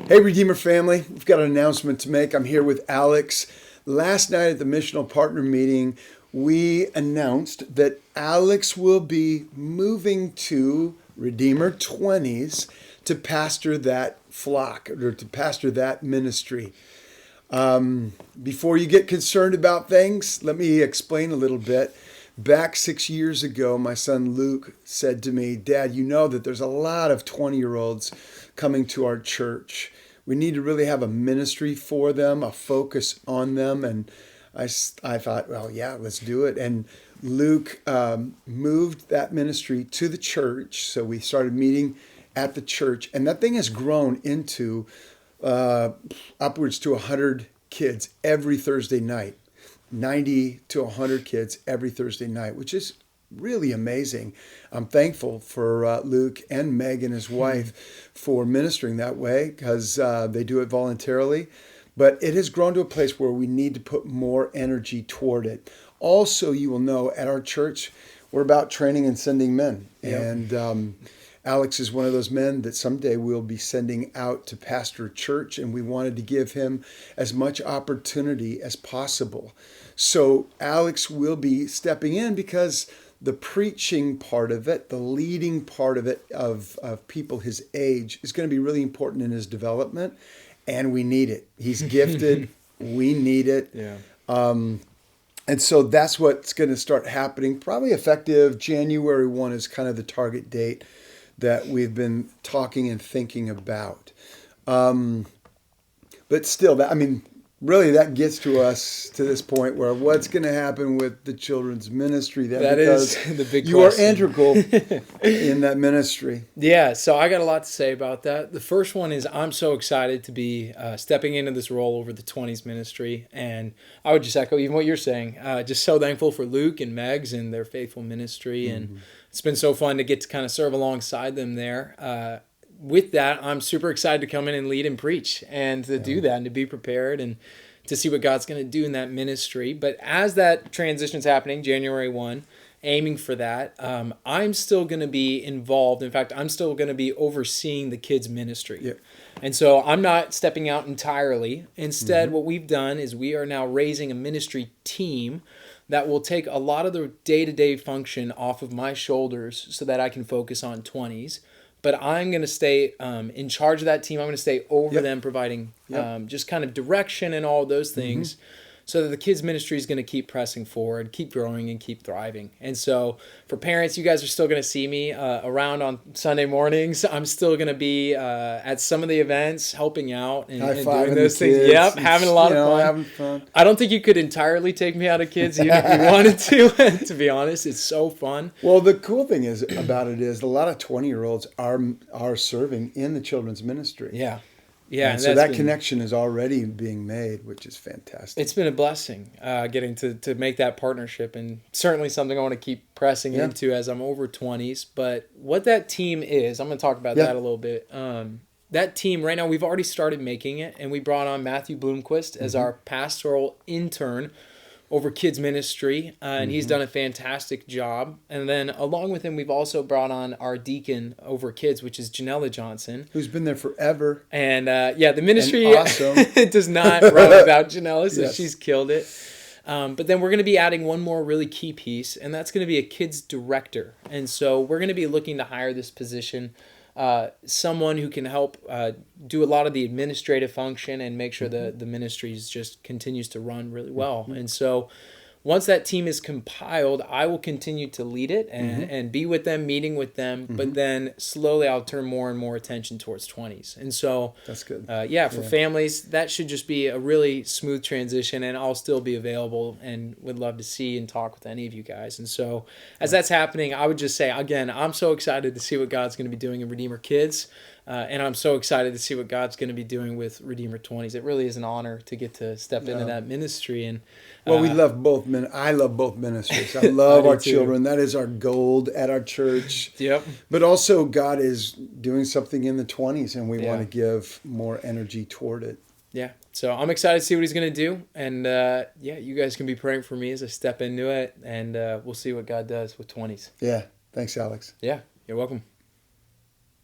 Hey, Redeemer family, we've got an announcement to make. I'm here with Alex. Last night at the missional partner meeting, we announced that Alex will be moving to Redeemer 20s to pastor that flock or to pastor that ministry. Before you get concerned about things, let me explain a little bit. Back 6 years ago, my son Luke said to me, "Dad, you know that there's a lot of 20-year-olds coming to our church. We need to really have a ministry for them, a focus on them." And I thought, well, yeah, let's do it. And Luke moved that ministry to the church. So we started meeting at the church. And that thing has grown into upwards to 100 kids every Thursday night. 90 to 100 kids every Thursday night, which is really amazing. I'm thankful for Luke and Meg and his wife for ministering that way because they do it voluntarily. But it has grown to a place where we need to put more energy toward it. Also, you will know at our church, we're about training and sending men. Yep. And Alex is one of those men that someday we'll be sending out to pastor a church, and we wanted to give him as much opportunity as possible. So Alex will be stepping in because the preaching part of it, the leading part of it, of people his age, is going to be really important in his development, and we need it. He's gifted. We need it. Yeah. And so that's what's going to start happening. Probably effective January 1 is kind of the target date that we've been talking and thinking about. But still, really that gets to us to this point where what's going to happen with the children's ministry then? That is the big you question. are integral in that ministry. Yeah, so I got a lot to say about that. The first one is I'm so excited to be stepping into this role over the 20s ministry. And I would just echo even what you're saying. Just so thankful for Luke and Megs and their faithful ministry. And it's been so fun to get to kind of serve alongside them there. With that, I'm super excited to come in and lead and preach and to do that and to be prepared and to see what God's going to do in that ministry. But as that transition is happening, January 1, aiming for that, I'm still going to be involved. In fact, I'm still going to be overseeing the kids' ministry. Yep. And so I'm not stepping out entirely. Instead, what we've done is we are now raising a ministry team that will take a lot of the day-to-day function off of my shoulders so that I can focus on 20s. But I'm going to stay in charge of that team. I'm going to stay over them, providing just kind of direction and all those things so that the kids' ministry is going to keep pressing forward, keep growing, and keep thriving. And so for parents, you guys are still going to see me around on Sunday mornings. I'm still going to be at some of the events, helping out and doing those things. Kids. Yep, having a lot of fun. Having fun. I don't think you could entirely take me out of kids even if you wanted to be honest. It's so fun. Well, the cool thing about it is a lot of 20-year-olds are serving in the children's ministry. Yeah. Yeah, and so that connection is already being made, which is fantastic. It's been a blessing getting to make that partnership, and certainly something I want to keep pressing into as I'm over 20s. But what that team is, I'm going to talk about that a little bit. That team, right now, we've already started making it, and we brought on Matthew Bloomquist as our pastoral intern over kids ministry, and he's done a fantastic job. And then along with him, we've also brought on our deacon over kids, which is Janella Johnson, who's been there forever. And the ministry awesome. does not run without Janella, so she's killed it. But then we're going to be adding one more really key piece, and that's going to be a kids director. And so we're going to be looking to hire this position, someone who can help do a lot of the administrative function and make sure the ministries just continues to run really well. And so once that team is compiled, I will continue to lead it and be with them, meeting with them, but then slowly I'll turn more and more attention towards 20s. And so that's good. For families, that should just be a really smooth transition, and I'll still be available and would love to see and talk with any of you guys. And so as that's happening, I would just say, again, I'm so excited to see what God's going to be doing in Redeemer Kids. And I'm so excited to see what God's going to be doing with Redeemer 20s. It really is an honor to get to step into that ministry. And we love both I love both ministries. I love our children. That is our gold at our church. Yep. But also God is doing something in the 20s, and we want to give more energy toward it. Yeah. So I'm excited to see what he's going to do. And you guys can be praying for me as I step into it. And we'll see what God does with 20s. Yeah. Thanks, Alex. Yeah. You're welcome.